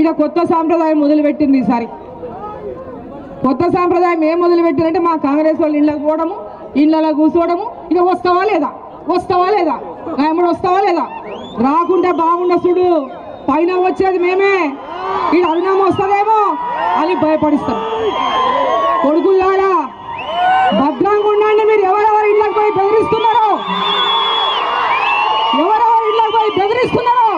ఈడ కొత్త సాంప్రదాయం మొదలుపెట్టింది. ఈసారి కొత్త సాంప్రదాయం ఏం మొదలుపెట్టిందంటే మా కాంగ్రెస్ వాళ్ళు ఇళ్ళకి పోవడము, ఇళ్ళలో కూర్చోవడము. ఇక వస్తావా లేదా, వస్తావా లేదా, ఎమ్మడు వస్తావా లేదా, రాకుంటే బాగుండ చూడు, పైన వచ్చేది మేమే, ఇది అరుణామా వస్తుందేమో అని భయపడిస్తారు. కొడుకుల్లారా భద్రంగా ఉండండి. మీరు ఎవరెవరు ఇళ్ళకి పోయి బెదిరిస్తున్నారో, ఎవరెవరు ఇళ్ళకి పోయి బెదిరిస్తున్నారో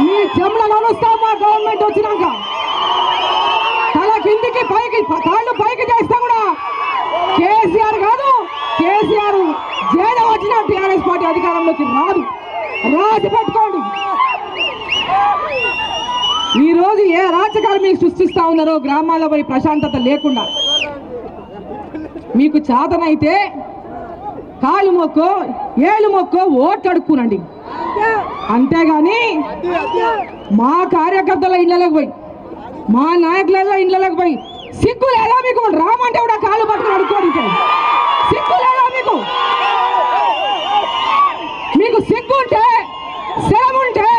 మీ చెమ్ల నడుస్తా. మా గవర్నమెంట్ వచ్చినాక తల కిందికి పైకి, కాళ్ళు పైకి చేస్తా కూడా కేసీఆర్ కాదు, కేసీఆర్ జైలు వచ్చిన టీఆర్ఎస్ పార్టీ అధికారంలోకి రాదు. రాసి పెట్టుకోండి. ఈరోజు ఏ రాజకీయాలు మీకు సృష్టిస్తా ఉన్నారో, గ్రామాల్లో పోయి ప్రశాంతత లేకుండా. మీకు చేతనైతే కాళ్ళు మొక్కో, ఏళ్ళు మొక్కో, ఓట్లు అడుక్కునండి. అంతేగాని మా కార్యకర్తల ఇళ్ళకి పోయి, మా నాయకుల ఇళ్ళకి పోయి సిగ్గు లేదా మీకు? రామంటే కూడా కాళ్ళు పట్టుకుని అడుక్కోడితే సిగ్గు లేదా మీకు? మీకు సిగ్గు ఉంటే, శరం ఉంటే,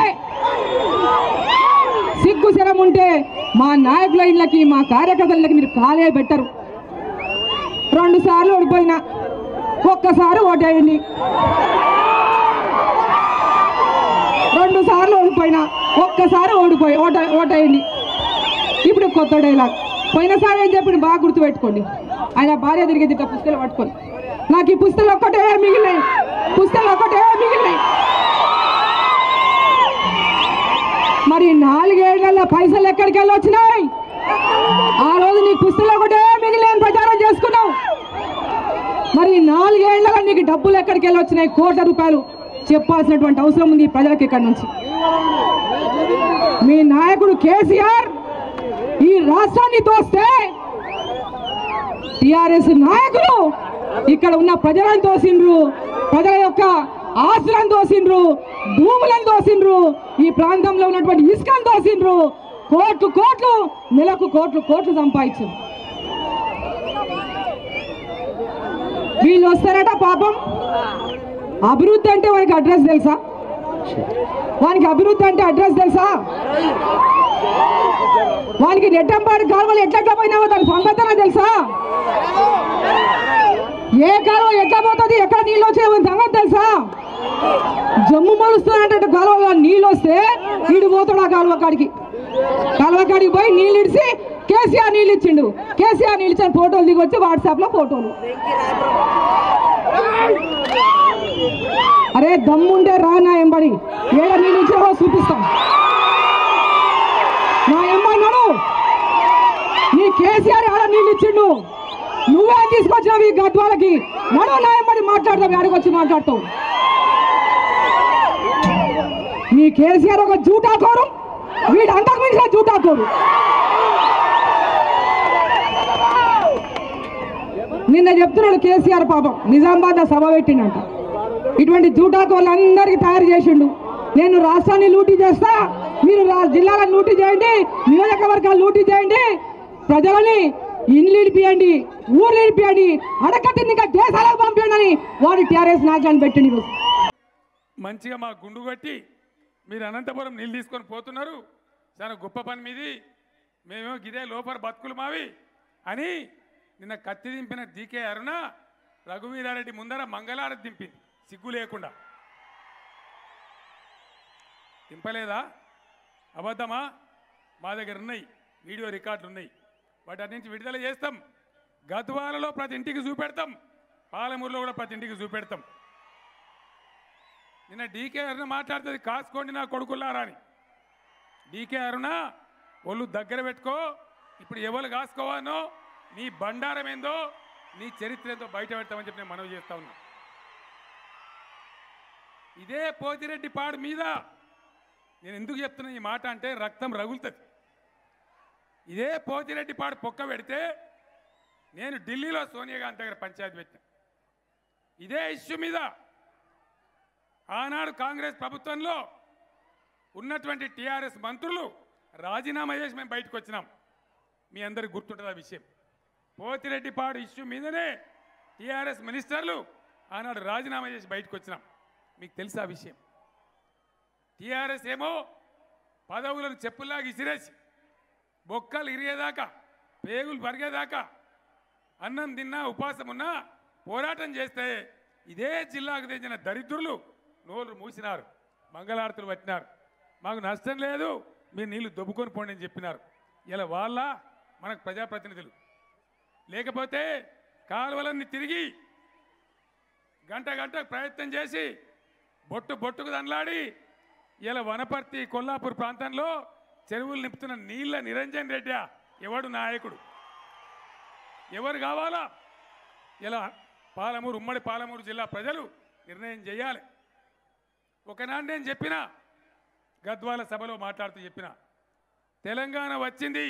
సిగ్గు శరం ఉంటే మా నాయకుల ఇళ్ళకి, మా కార్యకర్తలకి మీరు కాలే పెట్టరు. 2 సార్లు ఓడిపోయినా, ఒక్కసారి ఓటేయండి. 2 సార్లు ఓడిపోయినా, ఒక్కసారి ఓటేయండి. ఇప్పుడు కొత్త డైలాగ్. పోయినసారి ఏం చెప్పి బాగా గుర్తుపెట్టుకోండి. ఆయన భార్య తిరిగేది ఇట్లా పుస్తకాలు పట్టుకొని, నాకు ఈ పుస్తకాలు ఒక్కటే మిగిలినాయి, పుస్తకాలు ఒక్కటే మిగిలినాయి. మరి 4 ఏళ్ల పైసలు ఎక్కడికి వెళ్ళి వచ్చినాయి? ఆ రోజు నీకు పుస్తకాలు ఒకటే మిగిలిన ప్రచారం చేసుకున్నావు. మరి 4 ఏళ్లలో నీకు డబ్బులు ఎక్కడికి వెళ్ళి వచ్చినాయి? కోట్ల రూపాయలు చెప్పాల్సినటువంటి అవసరం ఉంది ప్రజలకు. ఇక్కడ నుంచి మీ నాయకుడు కేసీఆర్ ఈ రాష్ట్రాన్ని తోస్తే, టిఆర్ఎస్ నాయకులు ఇక్కడ ఉన్న ప్రజలను తోసిండ్రు, ప్రజల యొక్క ఆస్తులను తోసిండ్రు, భూములను తోసిండ్రు, ఈ ప్రాంతంలో ఉన్నటువంటి ఇసుకను తోసిండ్రు. కోట్లు కోట్లు, నెలకు కోట్లు కోట్లు సంపాదించారు. వీళ్ళు వస్తారట పాపం. అభివృద్ధి అంటే వానికి అడ్రస్ తెలుసా? వానికి అభివృద్ధి అంటే అడ్రస్ తెలుసా? వానికి రెడ్డంపాడు కాలువలు ఎట్లా పోయినావో దాని సంగతన తెలుసా? ఏ కాలువ ఎట్లా పోతుంది, ఎక్కడ నీళ్ళు వచ్చాయో సంగతి తెలుసా? జమ్ము మలుస్తున్నట్టు కాలువలో నీళ్ళు వస్తే వీడు పోతాడు ఆ కాలువ కాడికి పోయి నీళ్ళు ఇడిచి కేసీఆర్ నీళ్ళు ఇచ్చిండు. కేసీఆర్ నీళ్ళు ఇచ్చిన ఫోటోలు దిగొచ్చి వాట్సాప్ లో ఫోటోలు. అరే దమ్ముంటే రా నా ఎంబడి, ఏడ నీళ్ళు ఇచ్చినా చూపిస్తాం. నా ఎంబడినాడు నీ కేసీఆర్ ఆడ నీళ్ళు ఇచ్చిండు, నువ్వే తీసుకొచ్చినావు ఈ గద్వాలకి. నడు నా ఎంబడి మాట్లాడతావు, ఆడికొచ్చి మాట్లాడతావు. నీ కేసీఆర్ ఒక జూటాకోరు, వీడు అంతకు మించిన జూటాకోరు. నిన్న చెప్తున్నాడు కేసీఆర్ పాపం నిజామాబాద్ సభ పెట్టిండంట. ఇటువంటి జూటాకోళ్ళందరికీ తయారు చేసిండు. నేను రాష్ట్రాన్ని లూటీ చేస్తా, మీరు జిల్లాలను లూటీ చేయండి, నియోజకవర్గాలు లూటీ చేయండి, ప్రజలని ఇండ్లు ఇడిపియండి, ఊర్లు ఇడిపియండి, అడకతిని దేశాలకు పంపించండి అని వాడు టీఆర్ఎస్ నాయకులను పెట్టిండు. మంచిగా మా గుండు కొట్టి మీరు అనంతపురం నీళ్ళు తీసుకొని పోతున్నారు, చాలా గొప్ప పని మీది, మేమేమో గిదే లోపల బతుకులు మావి అని నిన్న కత్తి దింపిన డీకే అరుణ రఘువీరారెడ్డి ముందర మంగళారతి దింపింది సిగ్గు లేకుండా. దింపలేదా? అబద్ధమా? మా దగ్గర ఉన్నాయి, వీడియో రికార్డులు ఉన్నాయి, వాటి అన్నింటి విడుదల చేస్తాం. గద్వాలలో ప్రతి ఇంటికి చూపెడతాం, పాలమూరులో కూడా ప్రతి ఇంటికి చూపెడతాం. నిన్న డీకే అరుణ మాట్లాడుతుంది, కాసుకోండి నా కొడుకులారా అని. డీకే అరుణ ఒళ్ళు దగ్గర పెట్టుకో, ఇప్పుడు ఎవరు కాసుకోవానో, నీ బండారం ఏందో, నీ చరిత్ర ఏందో బయట పెడతామని చెప్పి నేను మనవి చేస్తా ఉన్నా. ఇదే పోతిరెడ్డి పాడు మీద నేను ఎందుకు చెప్తున్నా ఈ మాట అంటే రక్తం రగులుతుంది. ఇదే పోతిరెడ్డి పాడు పొక్క పెడితే నేను ఢిల్లీలో సోనియా గాంధీ దగ్గర పంచాయతీ పెట్టాను. ఇదే ఇష్యూ మీద ఆనాడు కాంగ్రెస్ ప్రభుత్వంలో ఉన్నటువంటి టీఆర్ఎస్ మంత్రులు రాజీనామా చేసి మేము బయటకు వచ్చినాం. మీ అందరికి గుర్తుంటుంది ఆ విషయం. పోతిరెడ్డిపాడు ఇష్యూ మీదనే టీఆర్ఎస్ మినిస్టర్లు ఆనాడు రాజీనామా చేసి బయటకు వచ్చినాం. మీకు తెలుసా ఆ విషయం? టీఆర్ఎస్ ఏమో పదవులను చెప్పుల్లాగా ఇసిరేసి బొక్కలు ఇరిగేదాకా పేగులు పరిగేదాకా అన్నం తిన్నా ఉపవాసం ఉన్నా పోరాటం చేస్తే ఇదే జిల్లాకు తెచ్చిన దరిద్రులు నోళ్ళు మూసినారు, మంగళారతులు పట్టినారు. మాకు నష్టం లేదు, మీరు నీళ్లు దొబ్బుకొని పోండి అని చెప్పినారు. ఇలా వాళ్ళ మనకు ప్రజాప్రతినిధులు లేకపోతే కాలువలన్నీ తిరిగి గంట ప్రయత్నం చేసి బొట్టుకు దండలాడి ఇలా వనపర్తి కొల్లాపూర్ ప్రాంతంలో చెరువులు నింపుతున్న నీళ్ళ నిరంజన్ రెడ్డి ఎవడు నాయకుడు? ఎవరు కావాలా? ఇలా పాలమూరు ఉమ్మడి పాలమూరు జిల్లా ప్రజలు నిర్ణయం చేయాలి. ఒకనాడు నేను చెప్పిన గద్వాల సభలో మాట్లాడుతూ చెప్పిన తెలంగాణ వచ్చింది,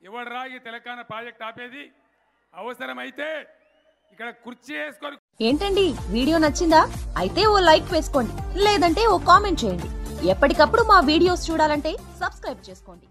ఎవడు రాగి తెలంగాణ ప్రాజెక్ట్ ఆపేది? అవసరమైతే ఇక్కడ కుర్చీ వేసుకొని. ఏంటండి వీడియో నచ్చిందా? అయితే ఓ లైక్ వేసుకోండి, లేదంటే ఓ కామెంట్ చేయండి. ఎప్పటికప్పుడు మా వీడియోస్ చూడాలంటే సబ్స్క్రైబ్ చేసుకోండి.